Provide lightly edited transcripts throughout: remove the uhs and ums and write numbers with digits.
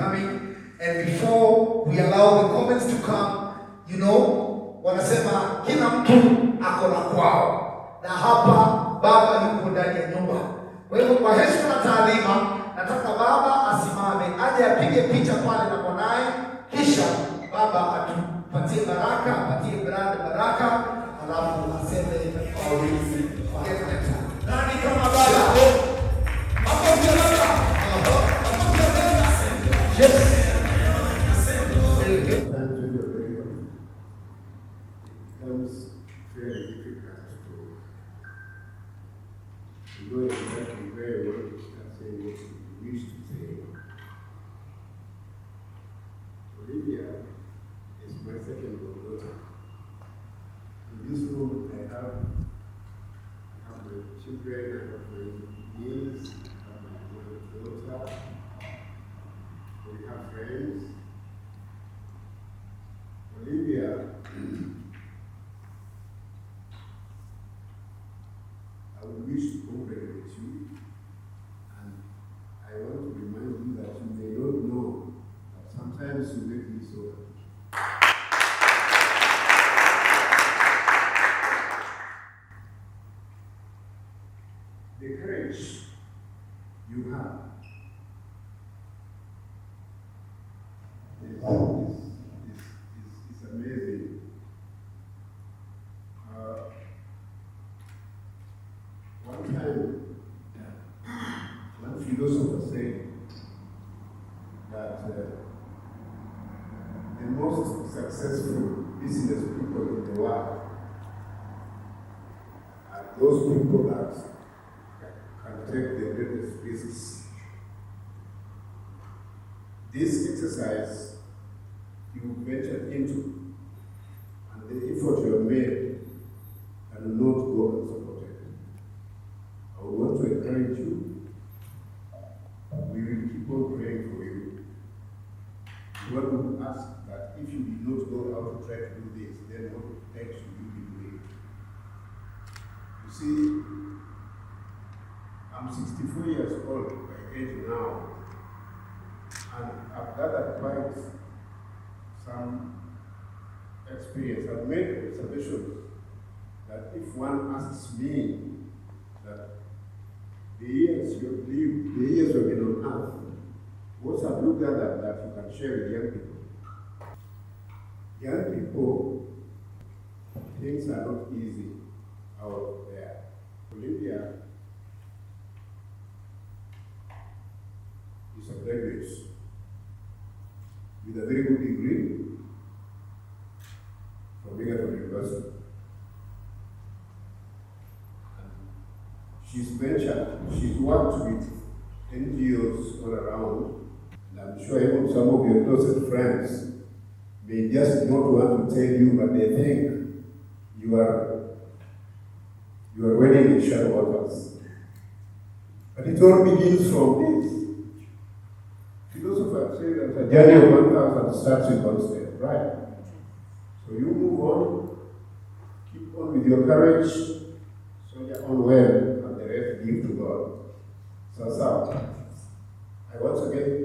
coming. And before we allow the comments to come, you know, wanasema kila mtu ako na kwao, na hapa baba yuko ndani ya nyumba. Kwa hivyo kwa heshima na taadhima, nataka baba asimame aje apige picha pale na mwanae, kisha baba atupatie baraka, apatie brand baraka, alafu aseme aulizi nani kama baba. Hapo ndio baba. Yes. Becomes very difficult to know exactly where you want to start saying what you wish to say. Olivia is my second daughter. In this room, I have my children, I have my niece, I have my daughter. We have friends. Olivia, I wish to congratulate you, and I want to remind you that you may not know that sometimes you make me so happy. The courage you have is amazing. One time, one philosopher said that the most successful business people in the world are those people that can take the greatest risks. This exercise you ventured into and the effort you have made cannot go unsupported. I would want to encourage you. We will keep on praying for you. One would ask that if you did not go out to try to do this, then what else should you be doing? You see, I'm 64 years old by age now, and I've gathered quite some experience. I've made observations that if one asks me that the years you have lived, the years you have been on earth, what have you gathered that you can share with young people? Young people, things are not easy out there. Olivia is a graduate with a very good degree from University. She's ventured, she's worked with NGOs all around, and I'm sure even some of your closest friends may just not want to tell you, but they think you are wading in shallow waters. But it all begins from this. Philosophers say that a journey of 1,000 starts with one step, right? So you move on, keep on with your courage, soldier on well, and the rest give to God. So, I once again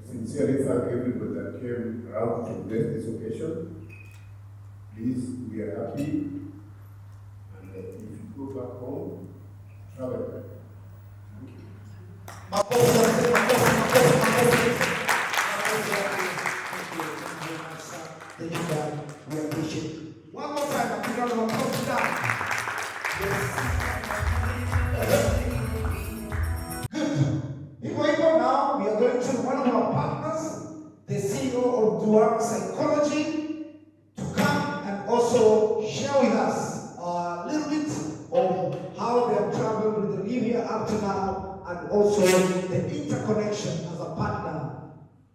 sincerely thank everybody that came around to bless this occasion. Please, we are happy, and if you go back home, travel back. Thank you. Thank you, God. We appreciate it. One more time, I'm going to approach that. Good. Before you go now, we are going to one of our partners, the CEO of Dual Psychology, to come and also share with us a little bit of how they have traveled with Olivia up to now, and also the interconnection as a partner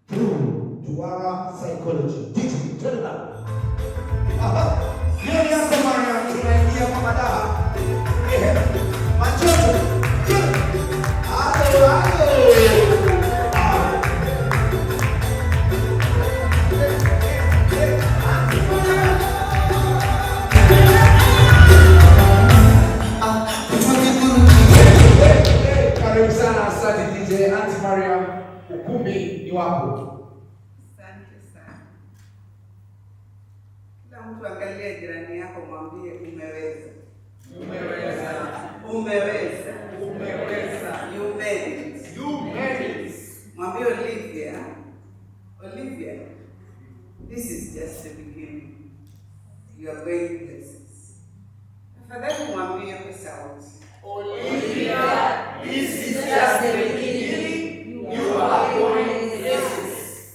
through Dual Psychology. Turn it up. Hiyo ni yako Maria, tunaingia kwa madawa. Machoto. Karibu sana, asante DJ Auntie Maria. Ukumbi ni wako. Asante sana. Kila mtu angalia jirani yako, mwambie umeweza. Umeweza. Umeweza. Umeweza. You made it. You made it. Mwambie Olivia. Olivia, this is just the beginning. You are going places. Tafadhali mwambie kwa sauti. Olivia, this is just the beginning. You are going places.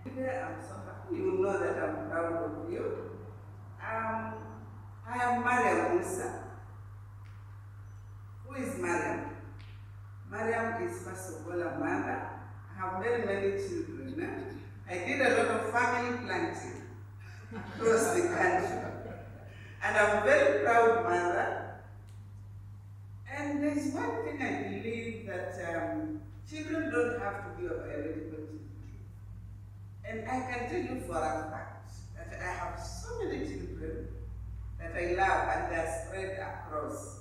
I'm so happy. You know that I'm proud of you. I am Emara Ole. Who is Mariam? Mariam is first of all a mother. I have very many children. I did a lot of family planting across the country. And I'm very proud mother. And there's one thing I believe that children don't have to be a biological children. And I can tell you for a fact that I have so many children that I love and they're spread across.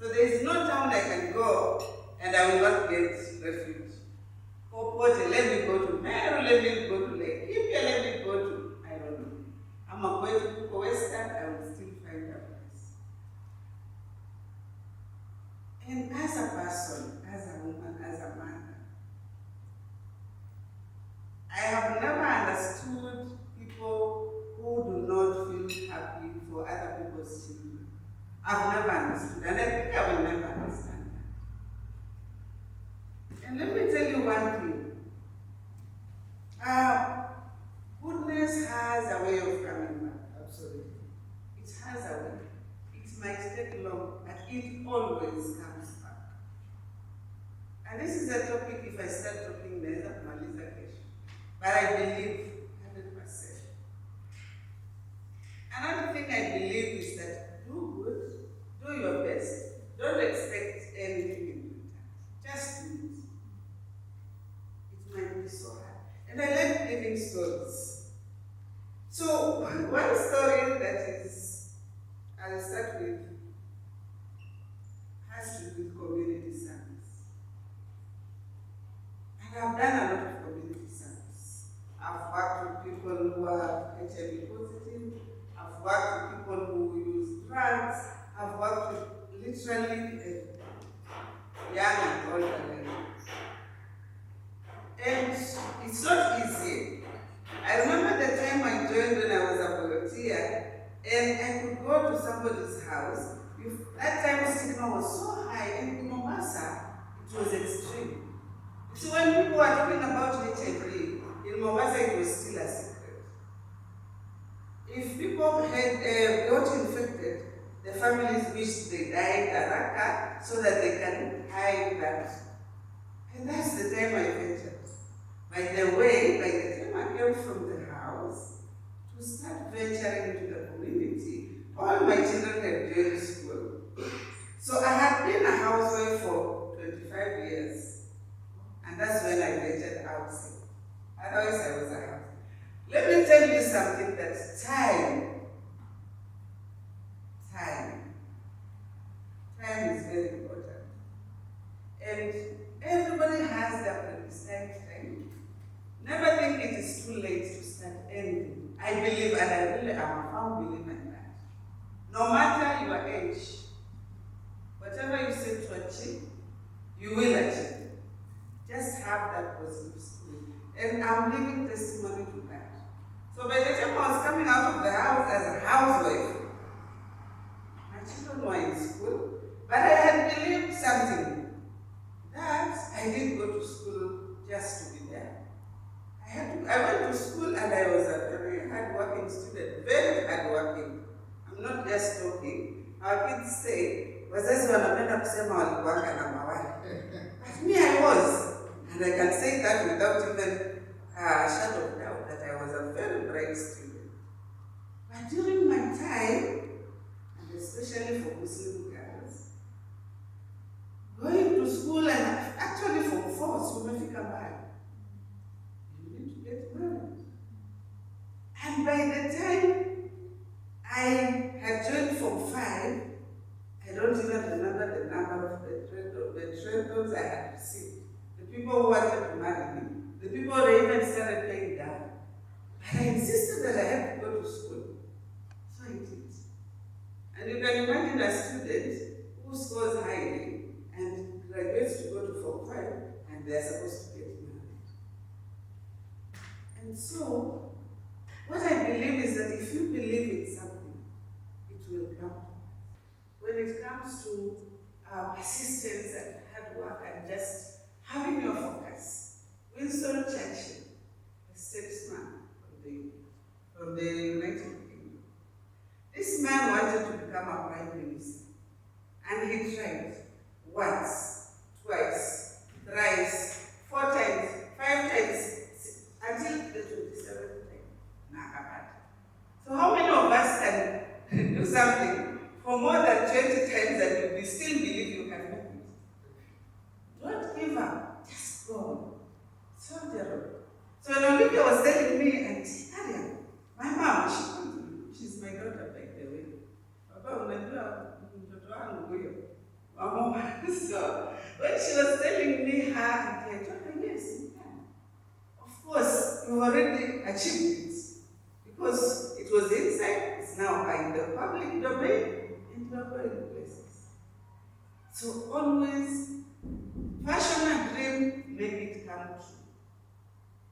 So there is no town I can go and I will not get refuge. Popote, let me go to Meru, let me go to Laikipia, let me go to, I don't know. I'm going to go Western, I will still find a place. And as a person, as a woman, as a mother, I have never understood people who do not feel happy for other people's children. I've never understood, and I think I will never understand that. And let me tell you one thing. Goodness has a way of coming back. Absolutely. It has a way. It might take long, but it always comes back. And this is a topic, if I start talking, there's a maliza question. But I believe 100%. Another thing I believe is that do good, do your best, don't expect anything in return. Just do it. It might be so hard. And I like giving stories. So, one story that is, I'll start with, has to do with community service. And I've done a lot of community service. I've worked with people who are HIV positive. I've worked with people who use drugs. I've worked with literally young and old alike. And it's not easy. I remember the time I joined when I was a volunteer, and I could go to somebody's house. That time stigma was so high, and in Mombasa, it was extreme. So when people were talking about HIV, in Mombasa it was still a secret. If people had got infected, the families wished they died haraka so that they can hide that. And that's the time I ventured. By the way, by the time I came from the house to start venturing into the community, all my children had joined school. So I had been a housewife for 25 years. And that's when I ventured outside. Otherwise, I was a housewife. Let me tell you something, that time is very important. And everybody has their predestined time. Never think it is too late to start anything. I believe, and I really am a firm believer in that. No matter your age, whatever you set to achieve, you will achieve. Just have that positive spirit. And I'm living testimony to that. So by the time I was coming out of the house as a housewife, my children were in school, but I had believed something, that I didn't go to school just to be there. I went to school and I was a very hard-working student, very hard-working. I'm not just talking. Our kids say, wazazi wanapenda kusema walikuwanga na mawali. But me, I was. And I can say that without even a shadow of doubt that I was a very bright student. But during my time, and especially for Muslim girls, going to school and actually for force, you may mbali. You need to get married. And by the time I had joined Form 5, I don't even remember the number of the trade I had received. The people who wanted to marry me, the people that even started paying down. But I insisted that I had to go to school. So I did. And you can imagine a student who scores highly and graduates to go to Form 5 and they're supposed to get married. And so, what I believe is that if you believe in something, it will come. When it comes to persistence and hard work and just having your focus, Winston Churchill, a statesman from the United Kingdom, this man wanted to become a prime minister, and he tried once, twice, thrice, 4 times, 5 times, until the 27th time. So how many of us can do something for more than 20 times and we still believe you can do it? Don't give up, just go on. Solve the road. So when Olivia was telling me, and Ariel, my mom, she's my daughter, by the way. So when she was telling me her idea, I told her, yes, you can. Of course, you've already achieved it. Because it was inside, it's now in the public domain, and you are going places. So always, fashion and dream, make it come true.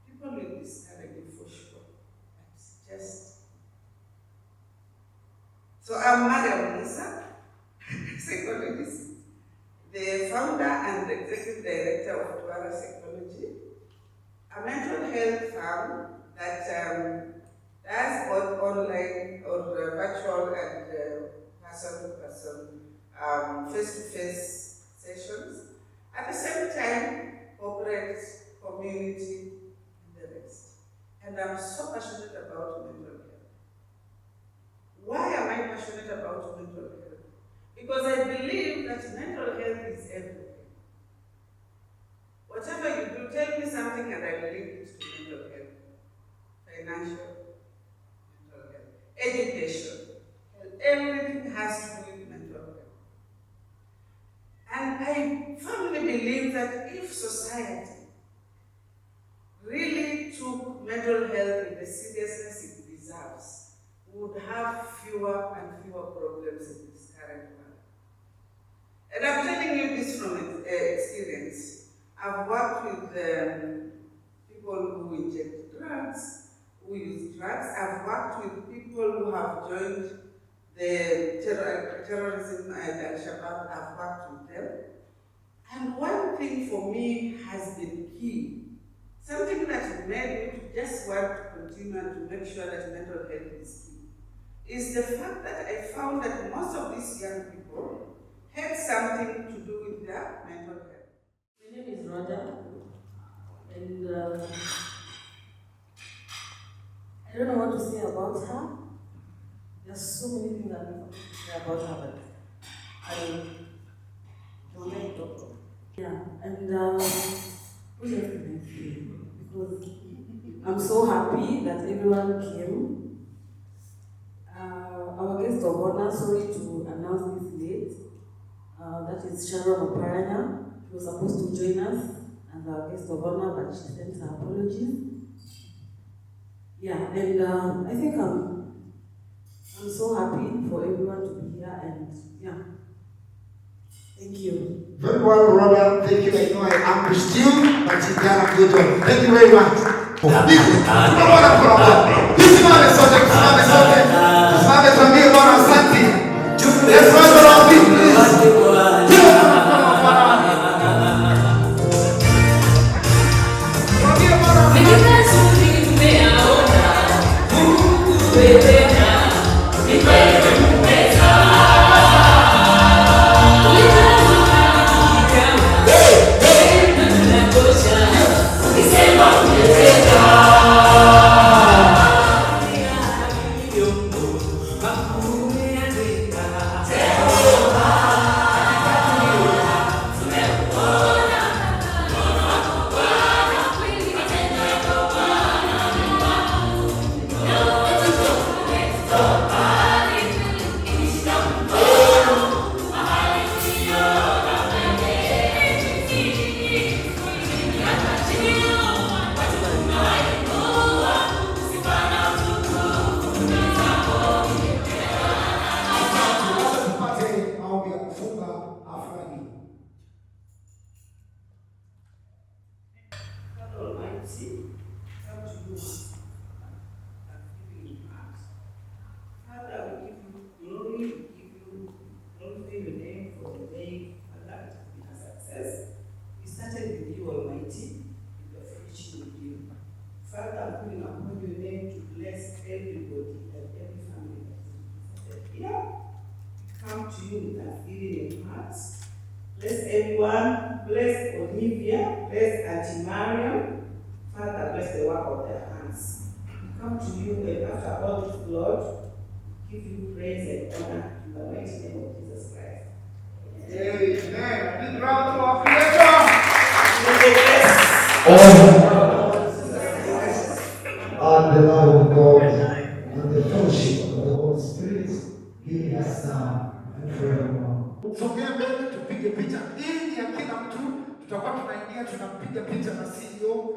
People will discourage you for sure. But just. So I'm Emara Ole psychologist, the founder and executive director of Tuara Psychology, a mental health firm that does both online or virtual and person-to-person, face-to-face sessions. At the same time, corporate, community, and the rest. And I'm so passionate about mental health. Why am I passionate about mental health? Because I believe that mental health is everything. Whatever you do, tell me something and I link it to mental health. Financial, mental health, education, everything has to do with mental health. And I firmly believe that if society really took mental health in the seriousness it deserves, we would have fewer and fewer problems in this current world. And I'm telling you this from experience. I've worked with people who inject drugs, who use drugs. I've worked with people who have joined the terrorism and Al-Shabaab. I've worked with them. And one thing for me has been key, something that made me to just want to continue and to make sure that mental health is key, is the fact that I found that most of these young people had something to do with their mental health. My name is Rhoda, and I don't know what to say about her. There's so many things I want to say about her, but I don't like to talk. Yeah, and what else can I say? Because I'm so happy that everyone came. Our guest of honor, sorry to announce this late, that is Sharon Oparanya. She was supposed to join us as our guest of honor, but she sent her apologies. Yeah, and I think I'm so happy for everyone to be here, and yeah, thank you. Very well, brother. Thank you. I know I ambushed you, but you've done a good job. Thank you very much. This man is something. This man is from me about something. Let's run around this, please. Almighty, come to you and give you thanks. Father, we give you glory, we give you glorify your name for the day, Father, it has been a success. We started with you, Almighty, we are finishing with you. Father, I'm calling upon your name to bless everybody and every family that is represented here. We come to you with thanksgiving in hearts. Bless everyone, bless Olivia, bless Auntie Mariam. Father, bless the work of their hands. We come to you and after all this, Lord, give you praise and honor in the mighty name of Jesus Christ. Amen. Big round to our Creator. And the love of God and the fellowship of the Holy Spirit be with us now and forevermore. Sogea mbele tupige picha. Hii ni ya kila mtu, tutakuwa tunaingia tunapiga picha na CEO.